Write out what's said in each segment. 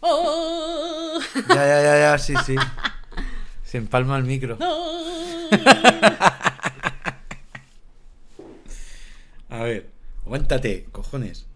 Oh. Ya, sí. Se empalma el micro. Oh. A ver, aguántate, cojones.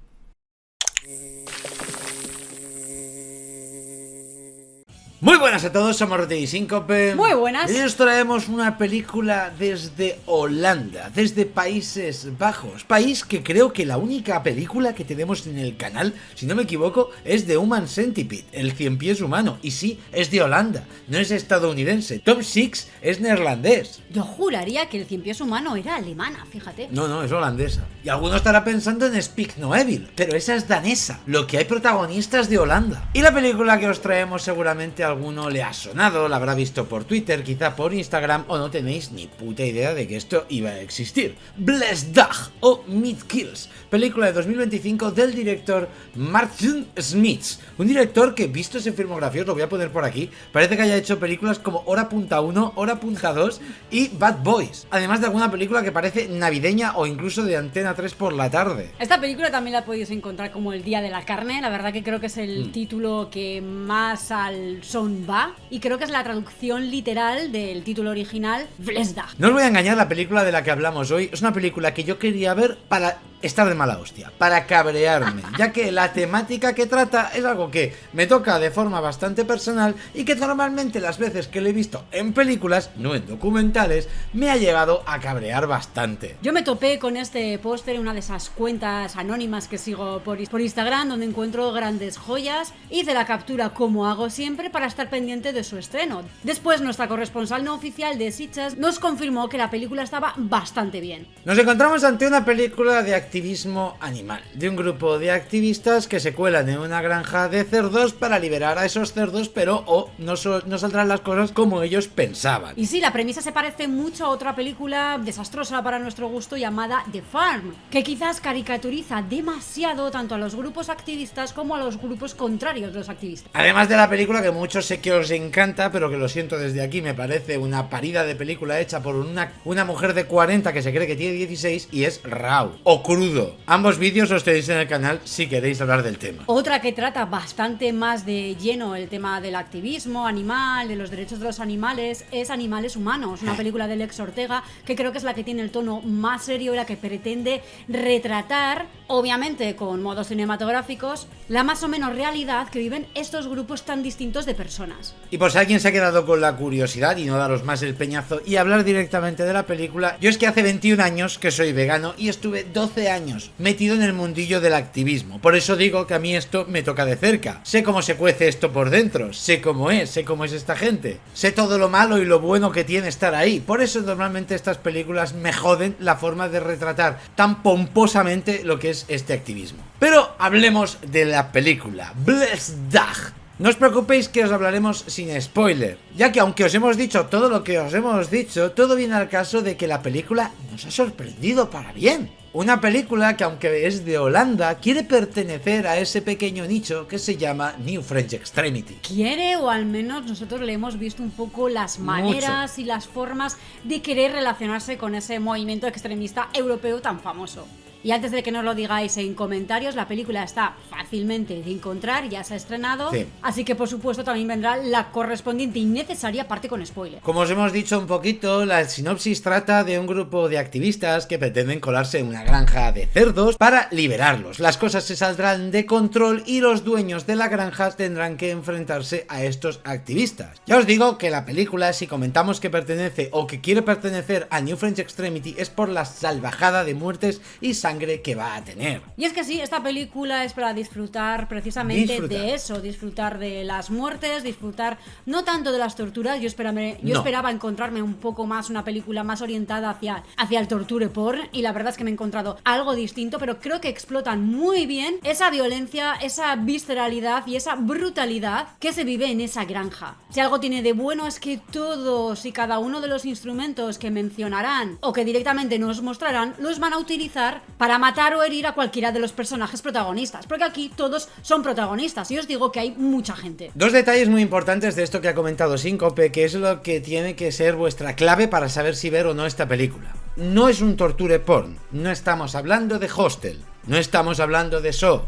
Muy buenas a todos, somos Rote y Síncope. Muy buenas. Y hoy os traemos una película desde Holanda, desde Países Bajos. País que creo que la única película que tenemos en el canal, si no me equivoco, es de Human Centipede, el cien pies humano. Y sí, es de Holanda, no es estadounidense. Top Six es neerlandés. Yo juraría que el cien pies humano era alemana, fíjate. No, es holandesa. Y alguno estará pensando en Speak No Evil, pero esa es danesa. Lo que hay protagonistas de Holanda. Y la película que os traemos seguramente a alguno le ha sonado, la habrá visto por Twitter, quizá por Instagram, o no tenéis ni puta idea de que esto iba a existir. Blessed Dag o Meat Kills, película de 2025 del director Martin Smits. Un director que, visto ese filmografía, os lo voy a poner por aquí, parece que haya hecho películas como Hora Punta 1, Hora Punta 2 y Bad Boys. Además de alguna película que parece navideña o incluso de Antena 3 por la tarde. Esta película también la podéis encontrar como El Día de la Carne. La verdad que creo que es el título que más al son va, y creo que es la traducción literal del título original, Blessed Dag. No os voy a engañar, la película de la que hablamos hoy es una película que yo quería ver para estar de mala hostia, para cabrearme, ya que la temática que trata es algo que me toca de forma bastante personal y que normalmente las veces que lo he visto en películas, no en documentales, me ha llegado a cabrear bastante. Yo me topé con este póster en una de esas cuentas anónimas que sigo por Instagram, donde encuentro grandes joyas. Hice la captura, como hago siempre, para estar pendiente de su estreno. Después, nuestra corresponsal no oficial de Sitges nos confirmó que la película estaba bastante bien. Nos encontramos ante una película de activismo animal, de un grupo de activistas que se cuelan en una granja de cerdos para liberar a esos cerdos, pero no saldrán las cosas como ellos pensaban. Y sí, la premisa se parece mucho a otra película desastrosa para nuestro gusto llamada The Farm, que quizás caricaturiza demasiado tanto a los grupos activistas como a los grupos contrarios de los activistas. Además de la película que muchos sé que os encanta, pero que lo siento desde aquí, me parece una parida de película hecha por una mujer de 40 que se cree que tiene 16 y es raw o crudo. Ambos vídeos os tenéis en el canal si queréis hablar del tema. Otra que trata bastante más de lleno el tema del activismo animal, de los derechos de los animales, es Animales Humanos, una película de Lex Ortega que creo que es la que tiene el tono más serio y la que pretende retratar, obviamente con modos cinematográficos, la más o menos realidad que viven estos grupos tan distintos de personas. Y por si alguien se ha quedado con la curiosidad y no daros más el peñazo y hablar directamente de la película, yo es que hace 21 años que soy vegano y estuve 12 años metido en el mundillo del activismo. Por eso digo que a mí esto me toca de cerca. Sé cómo se cuece esto por dentro, sé cómo es esta gente. Sé todo lo malo y lo bueno que tiene estar ahí. Por eso normalmente estas películas me joden la forma de retratar tan pomposamente lo que es este activismo. Pero hablemos de la película Blessed Dag. No os preocupéis que os hablaremos sin spoiler, ya que aunque os hemos dicho todo lo que os hemos dicho, todo viene al caso de que la película nos ha sorprendido para bien. Una película que, aunque es de Holanda, quiere pertenecer a ese pequeño nicho que se llama New French Extremity. Quiere, o al menos nosotros le hemos visto un poco las maneras y las formas de querer relacionarse con ese movimiento extremista europeo tan famoso. Y antes de que nos lo digáis en comentarios, la película está fácilmente de encontrar, ya se ha estrenado, sí. Así que por supuesto también vendrá la correspondiente y necesaria parte con spoiler. Como os hemos dicho un poquito, la sinopsis trata de un grupo de activistas que pretenden colarse en una granja de cerdos para liberarlos. Las cosas se saldrán de control y los dueños de la granja tendrán que enfrentarse a estos activistas. Ya os digo que la película, si comentamos que pertenece o que quiere pertenecer a New French Extremity, es por la salvajada de muertes y sangre que va a tener. Y es que sí, esta película es para disfrutar precisamente de eso, disfrutar de las muertes, disfrutar no tanto de las torturas. Yo esperaba encontrarme un poco más una película más orientada hacia el torture porn, y la verdad es que me he encontrado algo distinto, pero creo que explotan muy bien esa violencia, esa visceralidad y esa brutalidad que se vive en esa granja. Si algo tiene de bueno es que todos y cada uno de los instrumentos que mencionarán o que directamente nos mostrarán los van a utilizar para matar o herir a cualquiera de los personajes protagonistas, porque aquí todos son protagonistas y os digo que hay mucha gente. Dos detalles muy importantes de esto que ha comentado Síncope, que es lo que tiene que ser vuestra clave para saber si ver o no esta película. No es un torture porn, no estamos hablando de Hostel, no estamos hablando de Saw,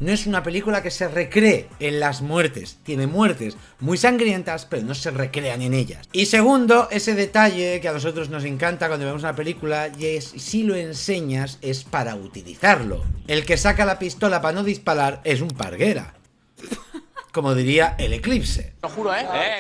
No es una película que se recree en las muertes. Tiene muertes muy sangrientas, pero no se recrean en ellas. Y segundo, ese detalle que a nosotros nos encanta cuando vemos una película, y es si lo enseñas es para utilizarlo. El que saca la pistola para no disparar es un parguera. Como diría el Eclipse. Lo juro,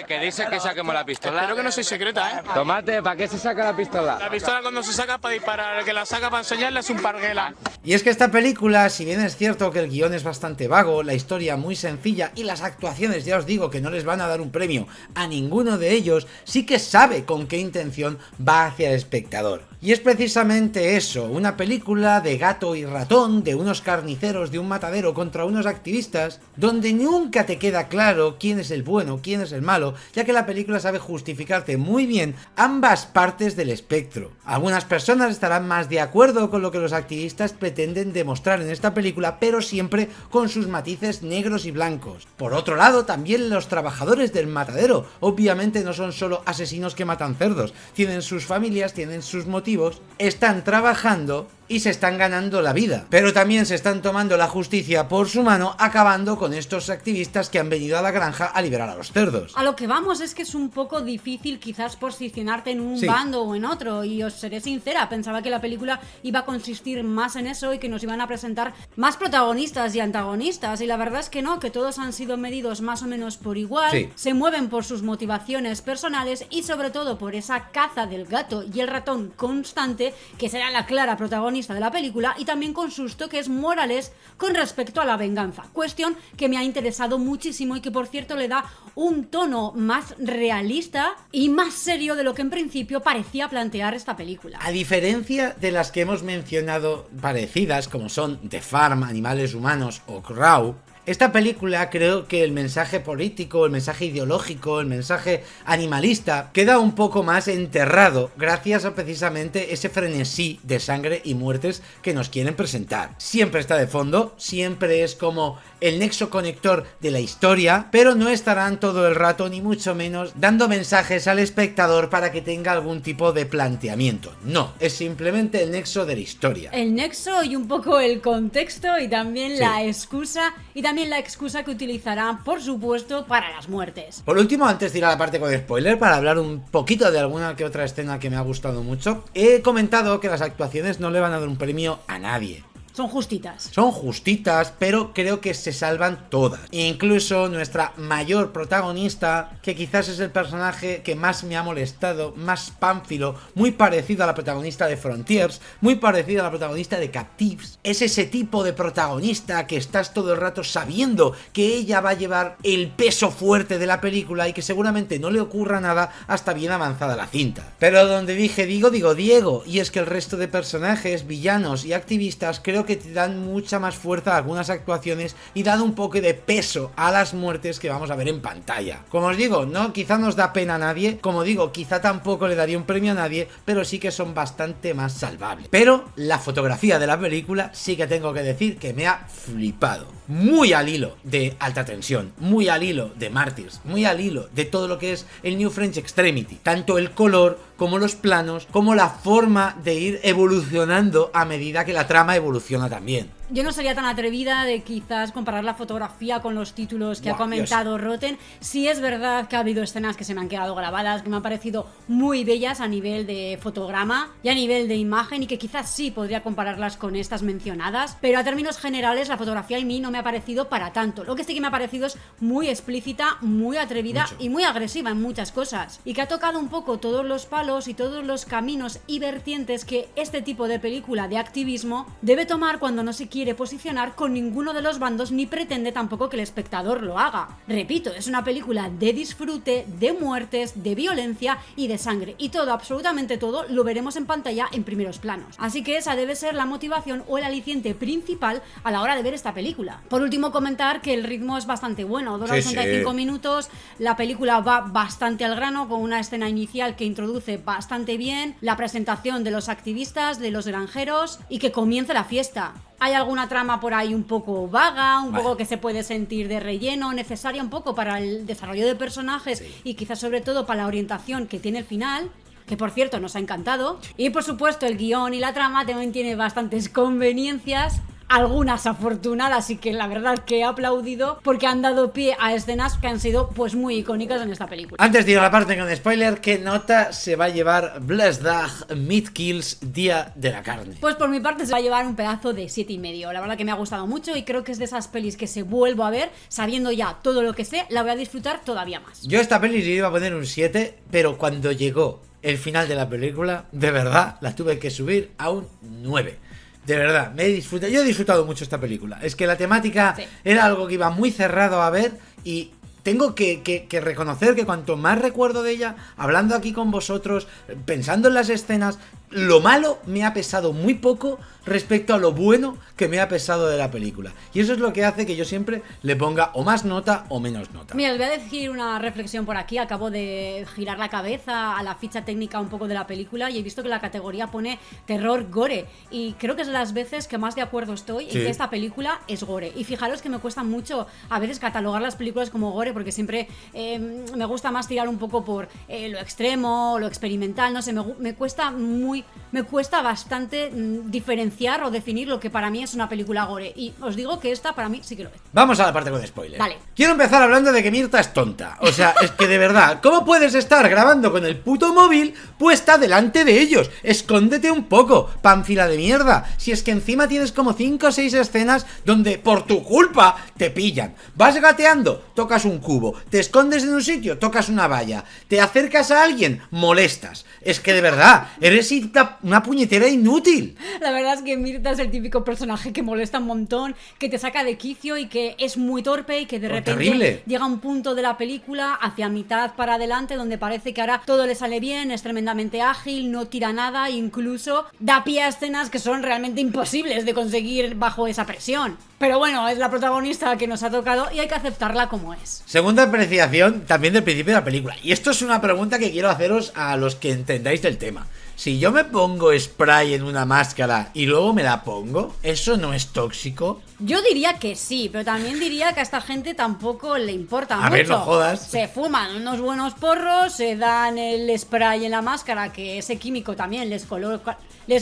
Que dice que saquemos la pistola. Espero que no soy secreta, Tomate, ¿para qué se saca la pistola? La pistola cuando se saca para disparar, el que la saca para enseñarle es un parguela. Y es que esta película, si bien es cierto que el guión es bastante vago, la historia muy sencilla y las actuaciones, ya os digo que no les van a dar un premio a ninguno de ellos, sí que sabe con qué intención va hacia el espectador. Y es precisamente eso, una película de gato y ratón, de unos carniceros de un matadero contra unos activistas, donde nunca te queda claro quién es el bueno, quién es el malo, ya que la película sabe justificarte muy bien ambas partes del espectro. Algunas personas estarán más de acuerdo con lo que los activistas pretenden demostrar en esta película, pero siempre con sus matices negros y blancos. Por otro lado, también los trabajadores del matadero, obviamente no son solo asesinos que matan cerdos, tienen sus familias, tienen sus motivos, están trabajando y se están ganando la vida, pero también se están tomando la justicia por su mano, acabando con estos activistas que han venido a la granja a liberar a los cerdos. A lo que vamos es que es un poco difícil quizás posicionarte en un bando o en otro, y os seré sincera, pensaba que la película iba a consistir más en eso y que nos iban a presentar más protagonistas y antagonistas, y la verdad es que no, que todos han sido medidos más o menos por igual, se mueven por sus motivaciones personales y sobre todo por esa caza del gato y el ratón constante, que será la clara protagonista de la película, y también con sus toques morales con respecto a la venganza, cuestión que me ha interesado muchísimo y que por cierto le da un tono más realista y más serio de lo que en principio parecía plantear esta película. A diferencia de las que hemos mencionado parecidas, como son The Farm, Animales Humanos o Crow, esta película creo que el mensaje político, el mensaje ideológico, el mensaje animalista queda un poco más enterrado gracias a precisamente ese frenesí de sangre y muertes que nos quieren presentar. Siempre está de fondo, siempre es como el nexo conector de la historia, pero no estarán todo el rato ni mucho menos dando mensajes al espectador para que tenga algún tipo de planteamiento. No, es simplemente el nexo de la historia. El nexo y un poco el contexto y también la excusa y también la excusa que utilizarán, por supuesto, para las muertes. Por último, antes de ir a la parte con spoiler, para hablar un poquito de alguna que otra escena que me ha gustado mucho, he comentado que las actuaciones no le van a dar un premio a nadie. Son justitas. Son justitas, pero creo que se salvan todas. Incluso nuestra mayor protagonista, que quizás es el personaje que más me ha molestado, más pánfilo, muy parecido a la protagonista de Frontiers, muy parecido a la protagonista de Captives. Es ese tipo de protagonista que estás todo el rato sabiendo que ella va a llevar el peso fuerte de la película y que seguramente no le ocurra nada hasta bien avanzada la cinta. Pero donde dije digo Diego, y es que el resto de personajes, villanos y activistas creo que te dan mucha más fuerza a algunas actuaciones y dan un poco de peso a las muertes que vamos a ver en pantalla. Como os digo, no, quizá nos da pena a nadie, como digo, quizá tampoco le daría un premio a nadie, pero sí que son bastante más salvables. Pero la fotografía de la película sí que tengo que decir que me ha flipado. Muy al hilo de Alta Tensión, muy al hilo de Martyrs, muy al hilo de todo lo que es el New French Extremity. Tanto el color, como los planos, como la forma de ir evolucionando a medida que la trama evoluciona también. Yo no sería tan atrevida de quizás comparar la fotografía con los títulos que ha comentado Rotten. Sí es verdad que ha habido escenas que se me han quedado grabadas, que me han parecido muy bellas a nivel de fotograma y a nivel de imagen, y que quizás sí podría compararlas con estas mencionadas, pero a términos generales la fotografía a mí no me ha parecido para tanto. Lo que sí que me ha parecido es muy explícita, muy atrevida y muy agresiva en muchas cosas, y que ha tocado un poco todos los palos y todos los caminos y vertientes que este tipo de película de activismo debe tomar cuando no se quiere posicionar con ninguno de los bandos ni pretende tampoco que el espectador lo haga. Repito, es una película de disfrute, de muertes, de violencia y de sangre, y todo, absolutamente todo, lo veremos en pantalla en primeros planos. Así que esa debe ser la motivación o el aliciente principal a la hora de ver esta película. Por último, comentar que el ritmo es bastante bueno, dura 65 minutos, la película va bastante al grano, con una escena inicial que introduce bastante bien la presentación de los activistas, de los granjeros, y que comience la fiesta. Hay alguna trama por ahí un poco vaga, un poco que se puede sentir de relleno, necesaria un poco para el desarrollo de personajes y quizás sobre todo para la orientación que tiene el final, que por cierto nos ha encantado. Y por supuesto el guión y la trama también tiene bastantes conveniencias, algunas afortunadas y que la verdad que he aplaudido porque han dado pie a escenas que han sido pues muy icónicas en esta película. Antes de ir a la parte con spoiler, ¿qué nota se va a llevar Blesdag Meat Kills Día de la Carne? Pues por mi parte se va a llevar un pedazo de 7,5. La verdad que me ha gustado mucho y creo que es de esas pelis que se vuelvo a ver, sabiendo ya todo lo que sé, la voy a disfrutar todavía más. Yo esta peli le iba a poner un 7, pero cuando llegó el final de la película, de verdad, la tuve que subir a un 9. De verdad, yo he disfrutado mucho esta película. Es que la temática era algo que iba muy cerrado a ver y tengo que reconocer que cuanto más recuerdo de ella, hablando aquí con vosotros, pensando en las escenas, lo malo me ha pesado muy poco respecto a lo bueno que me ha pesado de la película. Y eso es lo que hace que yo siempre le ponga o más nota o menos nota. Mira, os voy a decir una reflexión por aquí. Acabo de girar la cabeza a la ficha técnica un poco de la película y he visto que la categoría pone terror gore. Y creo que es de las veces que más de acuerdo estoy en que esta película es gore. Y fijaros que me cuesta mucho a veces catalogar las películas como gore porque siempre me gusta más tirar un poco por lo extremo, lo experimental, no sé, me cuesta bastante diferenciar o definir lo que para mí es una película gore. Y os digo que esta para mí sí que lo es. Vamos a la parte con spoiler. Vale. Quiero empezar hablando de que Mirta es tonta. O sea, es que de verdad, ¿cómo puedes estar grabando con el puto móvil puesta delante de ellos? Escóndete un poco, pánfila de mierda. Si es que encima tienes como 5 o 6 escenas donde por tu culpa te pillan. Vas gateando, tocas un cubo. Te escondes en un sitio, tocas una valla. Te acercas a alguien, molestas. Es que de verdad, eres una puñetera inútil. La verdad es que Mirta es el típico personaje que molesta un montón, que te saca de quicio y que es muy torpe y que de repente terrible. Llega un punto de la película hacia mitad para adelante donde parece que ahora todo le sale bien, es tremendamente ágil, no tira nada, incluso da pie a escenas que son realmente imposibles de conseguir bajo esa presión. Pero bueno, es la protagonista que nos ha tocado y hay que aceptarla como es. Segunda apreciación también del principio de la película. Y esto es una pregunta que quiero haceros a los que entendáis del tema. Si yo me pongo spray en una máscara y luego me la pongo, ¿eso no es tóxico? Yo diría que sí, pero también diría que a esta gente tampoco le importa mucho. A ver, no jodas. Se fuman unos buenos porros, se dan el spray en la máscara, que ese químico también les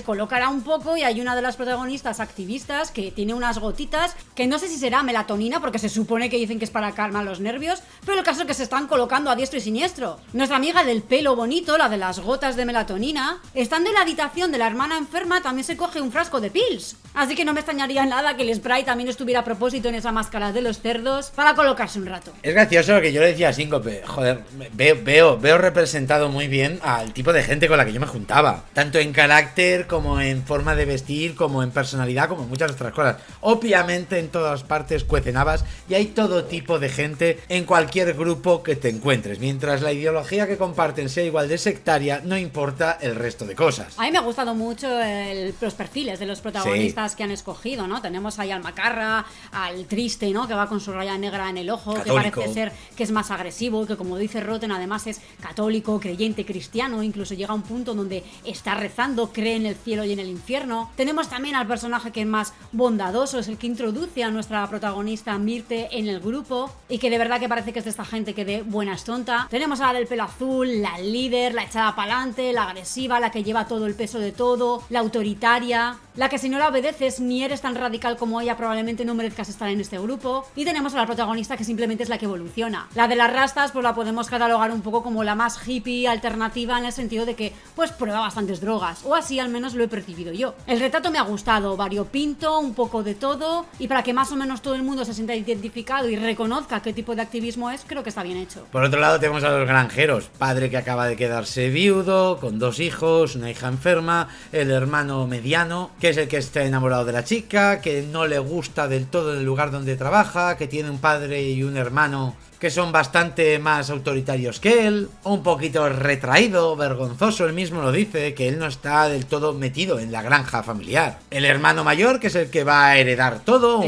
colocará un poco, y hay una de las protagonistas activistas que tiene unas gotitas, que no sé si será melatonina, porque se supone que dicen que es para calmar los nervios, pero el caso es que se están colocando a diestro y siniestro. Nuestra amiga del pelo bonito, la de las gotas de melatonina, estando en la habitación de la hermana enferma, también se coge un frasco de pills. Así que no me extrañaría nada que el spray también estuviera a propósito en esa máscara de los cerdos para colocarse un rato. Es gracioso lo que yo le decía a Síncope. Joder, veo representado muy bien al tipo de gente con la que yo me juntaba. Tanto en carácter, como en forma de vestir, como en personalidad, como en muchas otras cosas. Obviamente en todas partes cuecen habas y hay todo tipo de gente en cualquier grupo que te encuentres. Mientras la ideología que comparten sea igual de sectaria, no importa el resto de cosas. A mí me ha gustado mucho los perfiles de los protagonistas que han escogido, ¿no? Tenemos ahí al macarra, al triste, ¿no? Que va con su raya negra en el ojo, católico, que parece ser que es más agresivo, que como dice Rotten además es católico, creyente, cristiano, incluso llega a un punto donde está rezando, cree en el cielo y en el infierno. Tenemos también al personaje que es más bondadoso, es el que introduce a nuestra protagonista Mirte en el grupo y que de verdad que parece que es de esta gente que de buena es tonta. Tenemos a la del pelo azul, la líder, la echada para adelante, la agresiva, la que lleva todo el peso de todo, la autoritaria, la que si no la obedeces ni eres tan radical como ella probablemente no merezcas estar en este grupo. Y tenemos a la protagonista que simplemente es la que evoluciona. La de las rastas pues la podemos catalogar un poco como la más hippie alternativa, en el sentido de que pues prueba bastantes drogas, o así al menos lo he percibido yo. El retrato me ha gustado, variopinto, un poco de todo, y para que más o menos todo el mundo se sienta identificado y reconozca qué tipo de activismo es, creo que está bien hecho. Por otro lado tenemos a los granjeros, padre que acaba de quedarse viudo, con 2 hijos, una hija enferma, el hermano mediano, que es el que está enamorado de la chica, que no le gusta del todo el lugar donde trabaja, que tiene un padre y un hermano que son bastante más autoritarios que él, un poquito retraído, vergonzoso, él mismo lo dice, que él no está del todo metido en la granja familiar. El hermano mayor, que es el que va a heredar todo,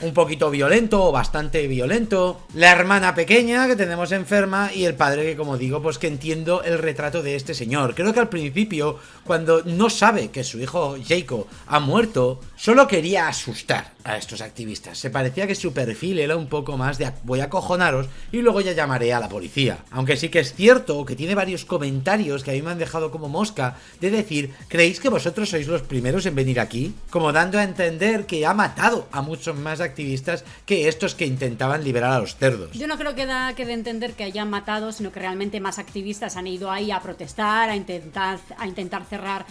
un poquito violento o bastante violento. La hermana pequeña que tenemos enferma y el padre que, como digo, pues que entiendo el retrato de este señor. Creo que al principio, cuando no sabe que su hijo Jacob ha muerto, solo quería asustar a estos activistas. Se parecía que su perfil era un poco más de voy a cojonar acojonaros y luego ya llamaré a la policía. Aunque sí que es cierto que tiene varios comentarios que a mí me han dejado como mosca de decir, ¿creéis que vosotros sois los primeros en venir aquí? Como dando a entender que ha matado a muchos más activistas que estos que intentaban liberar a los cerdos. Yo no creo que de entender que hayan matado, sino que realmente más activistas han ido ahí a protestar, a intentar cerrar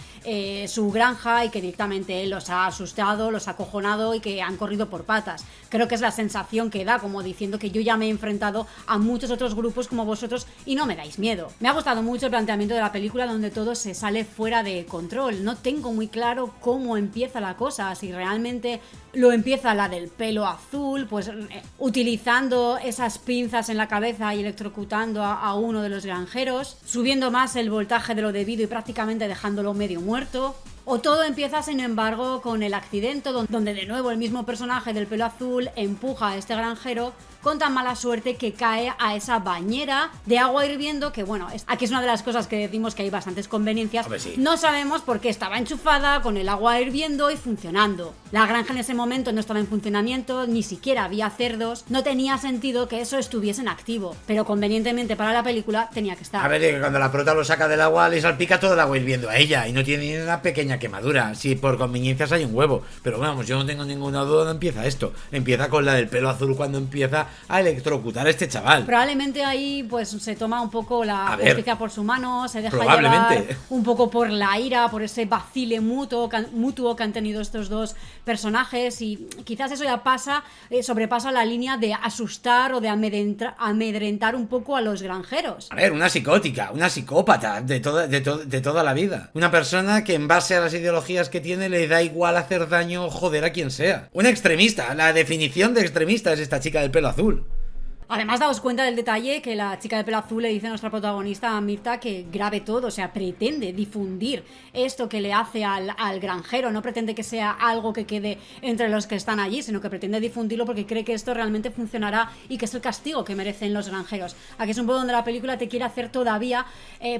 su granja, y que directamente él los ha asustado, los ha acojonado y que han corrido por patas. Creo que es la sensación que da, como diciendo que yo ya me he enfrentado a muchos otros grupos como vosotros y no me dais miedo. Me ha gustado mucho el planteamiento de la película, donde todo se sale fuera de control. No tengo muy claro cómo empieza la cosa, si realmente lo empieza la del pelo azul, pues utilizando esas pinzas en la cabeza y electrocutando a uno de los granjeros, subiendo más el voltaje de lo debido y prácticamente dejándolo medio muerto. O todo empieza, sin embargo, con el accidente donde de nuevo el mismo personaje del pelo azul empuja a este granjero con tan mala suerte que cae a esa bañera de agua hirviendo, que bueno, aquí es una de las cosas que decimos que hay bastantes conveniencias. Sí. No sabemos por qué estaba enchufada con el agua hirviendo y funcionando. La granja en ese momento no estaba en funcionamiento, ni siquiera había cerdos, no tenía sentido que eso estuviese en activo, pero convenientemente para la película tenía que estar. A ver, que cuando la prota lo saca del agua le salpica todo el agua hirviendo a ella y no tiene ni una pequeña quemadura. Si por conveniencias hay un huevo, pero vamos, yo no tengo ninguna duda de empieza esto. Empieza con la del pelo azul cuando empieza a electrocutar a este chaval. Probablemente ahí pues se toma un poco la justicia por su mano, se deja llevar un poco por la ira, por ese vacile mutuo que han tenido estos dos personajes, y quizás eso ya sobrepasa la línea de asustar o de amedrentar un poco a los granjeros. A ver, una psicótica, una psicópata de toda la vida. Una persona que en base a las ideologías que tiene le da igual hacer daño o joder a quien sea. Una extremista, la definición de extremista es esta chica del pelo azul. Además, daos cuenta del detalle que la chica de pelo azul le dice a nuestra protagonista, a Mirta, que grabe todo, o sea, pretende difundir esto que le hace al granjero, no pretende que sea algo que quede entre los que están allí, sino que pretende difundirlo porque cree que esto realmente funcionará y que es el castigo que merecen los granjeros. Aquí es un poco donde la película te quiere hacer todavía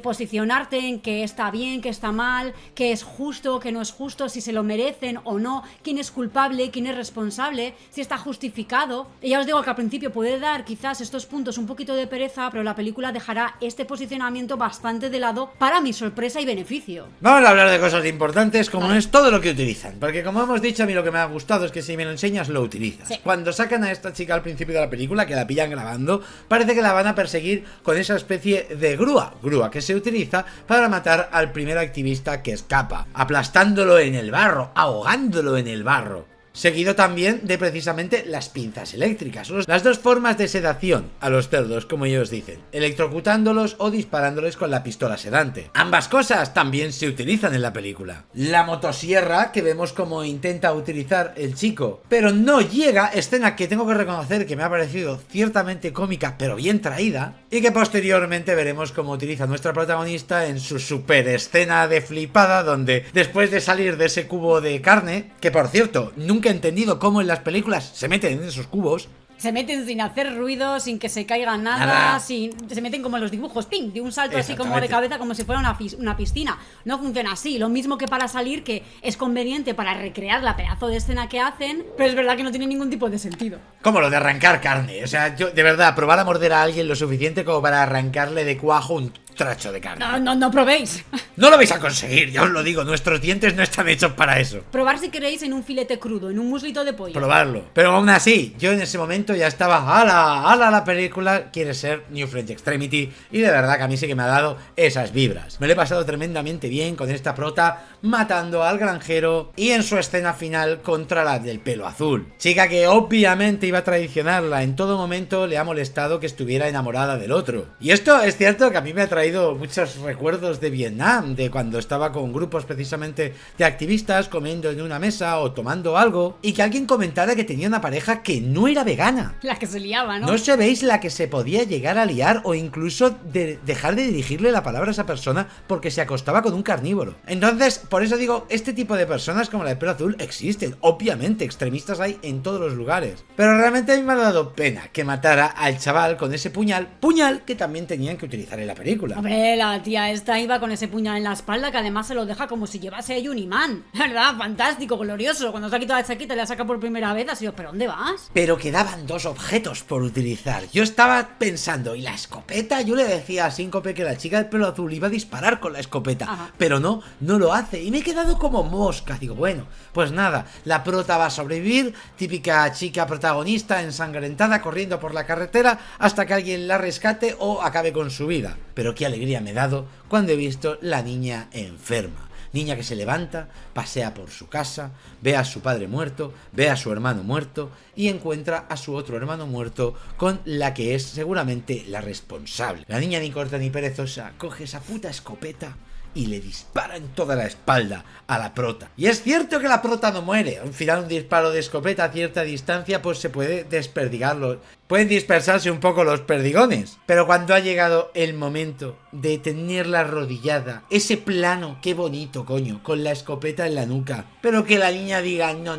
posicionarte en que está bien, que está mal, que es justo, que no es justo, si se lo merecen o no, quién es culpable, quién es responsable, si está justificado. Y ya os digo que al principio puede dar quizás estos puntos un poquito de pereza, pero la película dejará este posicionamiento bastante de lado para mi sorpresa y beneficio. Vamos a hablar de cosas importantes, como es todo lo que utilizan, porque como hemos dicho, a mí lo que me ha gustado es que si me lo enseñas lo utilizas. Sí. Cuando sacan a esta chica al principio de la película, que la pillan grabando, parece que la van a perseguir con esa especie de grúa que se utiliza para matar al primer activista que escapa, aplastándolo en el barro, ahogándolo en el barro. Seguido también de precisamente las pinzas eléctricas, las dos formas de sedación a los cerdos, como ellos dicen, electrocutándolos o disparándoles con la pistola sedante. Ambas cosas también se utilizan en la película. La motosierra, que vemos como intenta utilizar el chico, pero no llega, escena que tengo que reconocer que me ha parecido ciertamente cómica, pero bien traída, y que posteriormente veremos cómo utiliza nuestra protagonista en su super escena de flipada, donde después de salir de ese cubo de carne, que por cierto, nunca he entendido cómo en las películas se meten en esos cubos. Se meten sin hacer ruido, sin que se caiga nada. Se meten como en los dibujos, ¡ping!, de un salto así como de cabeza, como si fuera una piscina. No funciona así. Lo mismo que para salir, que es conveniente para recrear la pedazo de escena que hacen, pero es verdad que no tiene ningún tipo de sentido. Como lo de arrancar carne. O sea, yo de verdad, probar a morder a alguien lo suficiente como para arrancarle de cuajo un tracho de carne. No probéis. No lo vais a conseguir, ya os lo digo. Nuestros dientes no están hechos para eso. Probar si queréis en un filete crudo, en un muslito de pollo. Probarlo. Pero aún así, yo en ese momento ya estaba ¡Hala! La película quiere ser New French Extremity. Y de verdad que a mí sí que me ha dado esas vibras. Me lo he pasado tremendamente bien con esta prota matando al granjero y en su escena final contra la del pelo azul. Chica que obviamente iba a traicionarla. En todo momento le ha molestado que estuviera enamorada del otro. Y esto es cierto que a mí me ha traído muchos recuerdos de Vietnam, de cuando estaba con grupos precisamente de activistas comiendo en una mesa o tomando algo y que alguien comentara que tenía una pareja que no era vegana. La que se liaba, ¿no? No sabéis la que se podía llegar a liar, o incluso dejar de dirigirle la palabra a esa persona porque se acostaba con un carnívoro. Entonces, por eso digo, este tipo de personas como la de pelo azul existen. Obviamente, extremistas hay en todos los lugares. Pero realmente a mí me ha dado pena que matara al chaval con ese puñal que también tenían que utilizar en la película. Hombre, la tía esta iba con ese puñal en la espalda que además se lo deja como si llevase ahí un imán. ¿Verdad? Fantástico, glorioso. Cuando se ha quitado la chaqueta y la saca por primera vez, ha sido, ¿pero dónde vas? Pero quedaban 2 objetos por utilizar. Yo estaba pensando, ¿y la escopeta? Yo le decía a Síncope que la chica del pelo azul iba a disparar con la escopeta. Ajá. Pero no lo hace. Y me he quedado como mosca. Digo, bueno, pues nada, la prota va a sobrevivir. Típica chica protagonista ensangrentada corriendo por la carretera hasta que alguien la rescate o acabe con su vida. Pero qué alegría me he dado cuando he visto la niña enferma. Niña que se levanta, pasea por su casa, ve a su padre muerto, ve a su hermano muerto y encuentra a su otro hermano muerto con la que es seguramente la responsable. La niña ni corta ni perezosa coge esa puta escopeta y le dispara en toda la espalda a la prota. Y es cierto que la prota no muere. Al final un disparo de escopeta a cierta distancia pues se puede desperdigarlo. Pueden dispersarse un poco los perdigones. Pero cuando ha llegado el momento de tenerla arrodillada, ese plano, qué bonito, coño, con la escopeta en la nuca. Pero que la niña diga, no.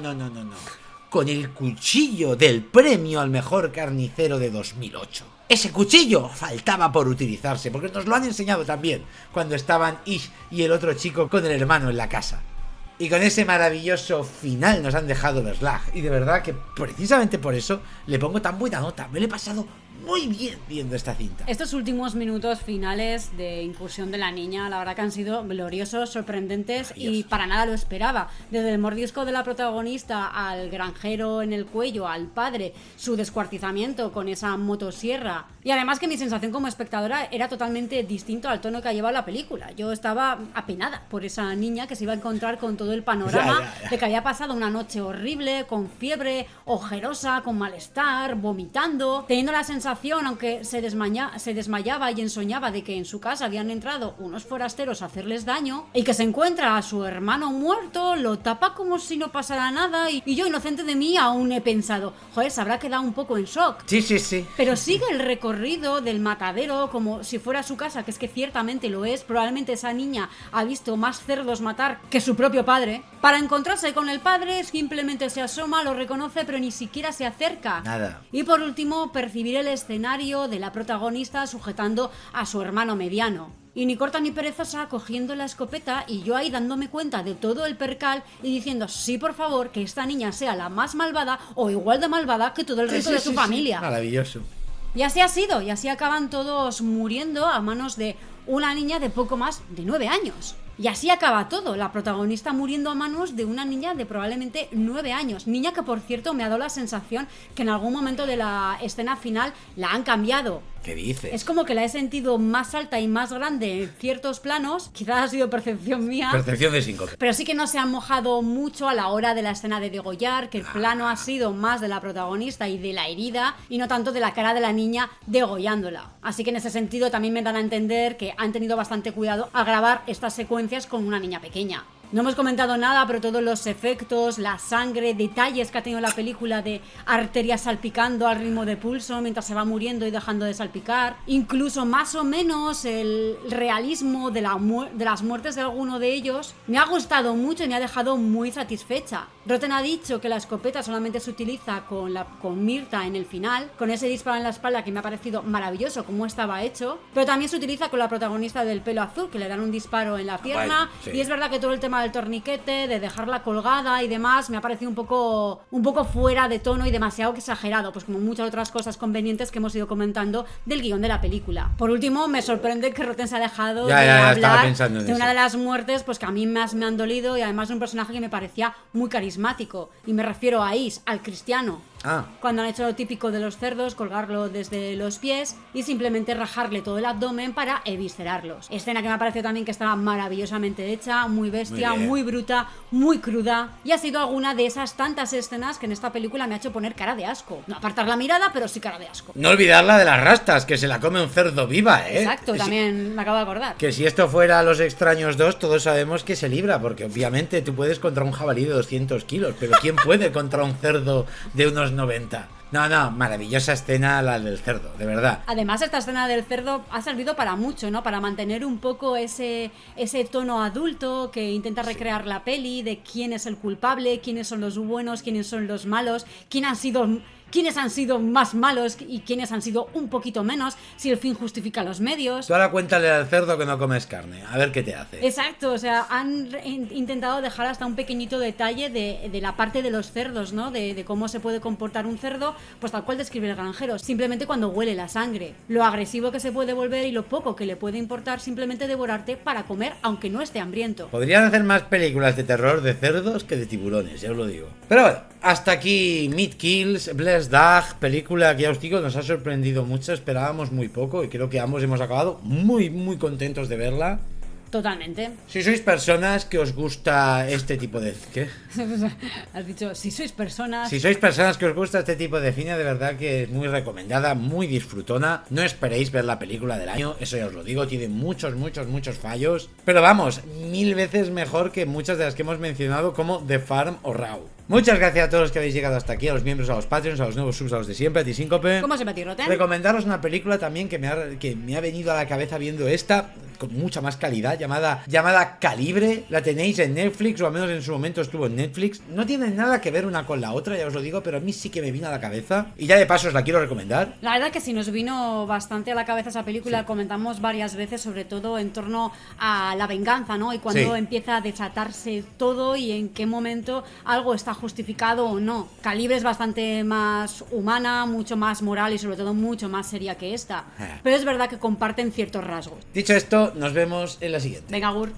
Con el cuchillo del premio al mejor carnicero de 2008. Ese cuchillo faltaba por utilizarse, porque nos lo han enseñado también cuando estaban Ish y el otro chico con el hermano en la casa. Y con ese maravilloso final nos han dejado el Slag. Y de verdad que precisamente por eso le pongo tan buena nota. Me lo he pasado muy bien viendo esta cinta. Estos últimos minutos finales de incursión de la niña, la verdad que han sido gloriosos, sorprendentes y para nada lo esperaba. Desde el mordisco de la protagonista al granjero en el cuello, al padre, su descuartizamiento con esa motosierra. Y además que mi sensación como espectadora era totalmente distinto al tono que ha llevado la película. Yo estaba apenada por esa niña que se iba a encontrar con todo el panorama de que había pasado una noche horrible, con fiebre, ojerosa, con malestar, vomitando, teniendo la sensación, aunque se desmayaba y ensoñaba de que en su casa habían entrado unos forasteros a hacerles daño, y que se encuentra a su hermano muerto, lo tapa como si no pasara nada, y yo, inocente de mí, aún he pensado, joder, se habrá quedado un poco en shock. Sí. Pero sigue el recorrido del matadero como si fuera su casa, que es que ciertamente lo es. Probablemente esa niña ha visto más cerdos matar que su propio padre. Para encontrarse con el padre, simplemente se asoma, lo reconoce, pero ni siquiera se acerca. Nada. Y por último, percibir el escenario de la protagonista sujetando a su hermano mediano. Y ni corta ni perezosa cogiendo la escopeta, y yo ahí dándome cuenta de todo el percal y diciendo, sí, por favor, que esta niña sea la más malvada o igual de malvada que todo el resto de su familia. Maravilloso. Y así ha sido, y así acaban todos muriendo a manos de una niña de poco más de 9 años. Y así acaba todo, la protagonista muriendo a manos de una niña de probablemente 9 años. Niña que, por cierto, me ha dado la sensación que en algún momento de la escena final la han cambiado. ¿Qué dices? Es como que la he sentido más alta y más grande en ciertos planos. Quizás ha sido percepción mía. Percepción de Síncope. Pero sí que no se han mojado mucho a la hora de la escena de degollar, que el plano ha sido más de la protagonista y de la herida, y no tanto de la cara de la niña degollándola. Así que en ese sentido también me dan a entender que han tenido bastante cuidado al grabar estas secuencias con una niña pequeña. No hemos comentado nada, pero todos los efectos, la sangre, detalles que ha tenido la película de arterias salpicando al ritmo de pulso mientras se va muriendo y dejando de salpicar. Incluso más o menos el realismo de las muertes de alguno de ellos me ha gustado mucho y me ha dejado muy satisfecha. Rotten ha dicho que la escopeta solamente se utiliza con Mirta en el final, con ese disparo en la espalda que me ha parecido maravilloso como estaba hecho, pero también se utiliza con la protagonista del pelo azul, que le dan un disparo en la pierna. Sí. Y es verdad que todo el tema del torniquete, de dejarla colgada y demás, me ha parecido un poco fuera de tono y demasiado exagerado, pues como muchas otras cosas convenientes que hemos ido comentando del guión de la película. Por último, me sorprende que Rotten se ha dejado de hablar de una de las muertes pues que a mí más me han dolido, y además de un personaje que me parecía muy carismático, y me refiero a Is, al cristiano. Cuando han hecho lo típico de los cerdos, colgarlo desde los pies y simplemente rajarle todo el abdomen para eviscerarlos. Escena que me ha parecido también que estaba maravillosamente hecha, muy bestia, muy bruta, muy cruda, y ha sido alguna de esas tantas escenas que en esta película me ha hecho poner cara de asco. No apartar la mirada, pero sí cara de asco. No olvidar la de las rastas, que se la come un cerdo viva, ¿eh? Exacto, también me acabo de acordar. Que si esto fuera Los Extraños 2, todos sabemos que se libra, porque obviamente tú puedes contra un jabalí de 200 kilos, pero ¿quién puede contra un cerdo de unos 90? No, maravillosa escena la del cerdo, de verdad. Además, esta escena del cerdo ha servido para mucho, ¿no? Para mantener un poco ese tono adulto que intenta recrear la peli, de quién es el culpable, quiénes son los buenos, quiénes son los malos, quién han sido quiénes han sido más malos y quiénes han sido un poquito menos, si el fin justifica los medios. Tú ahora cuéntale al cerdo que no comes carne, a ver qué te hace. Exacto, o sea, han intentado dejar hasta un pequeñito detalle de la parte de los cerdos, ¿no? De cómo se puede comportar un cerdo, pues tal cual describe el granjero, simplemente cuando huele la sangre, lo agresivo que se puede volver y lo poco que le puede importar simplemente devorarte para comer, aunque no esté hambriento. Podrían hacer más películas de terror de cerdos que de tiburones, ya os lo digo. Pero bueno, hasta aquí Meat Kills, Blessed Dag, película que ya os digo nos ha sorprendido mucho, esperábamos muy poco y creo que ambos hemos acabado muy contentos de verla. Totalmente. Si sois personas que os gusta este tipo de... ¿Qué? Has dicho, si sois personas... Si sois personas que os gusta este tipo de cine, de verdad que es muy recomendada, muy disfrutona. No esperéis ver la película del año, eso ya os lo digo, tiene muchos fallos. Pero vamos, 1000 veces mejor que muchas de las que hemos mencionado, como The Farm o Raw. Muchas gracias a todos los que habéis llegado hasta aquí, a los miembros, a los Patreons, a los nuevos subs, a los de siempre, a ti Síncope. ¿Cómo se me tirrote? Recomendaros una película también que me ha venido a la cabeza viendo esta, con mucha más calidad, llamada Calibre. La tenéis en Netflix, o al menos en su momento estuvo en Netflix. No tiene nada que ver una con la otra, ya os lo digo, pero a mí sí que me vino a la cabeza. Y ya de paso os la quiero recomendar. La verdad que sí nos vino bastante a la cabeza esa película, sí. Comentamos varias veces, sobre todo en torno a la venganza, ¿no? Y cuando empieza a desatarse todo y en qué momento algo está justificado o no. Calibre es bastante más humana, mucho más moral y sobre todo mucho más seria que esta. Pero es verdad que comparten ciertos rasgos. Dicho esto, nos vemos en la siguiente. Venga, Gur.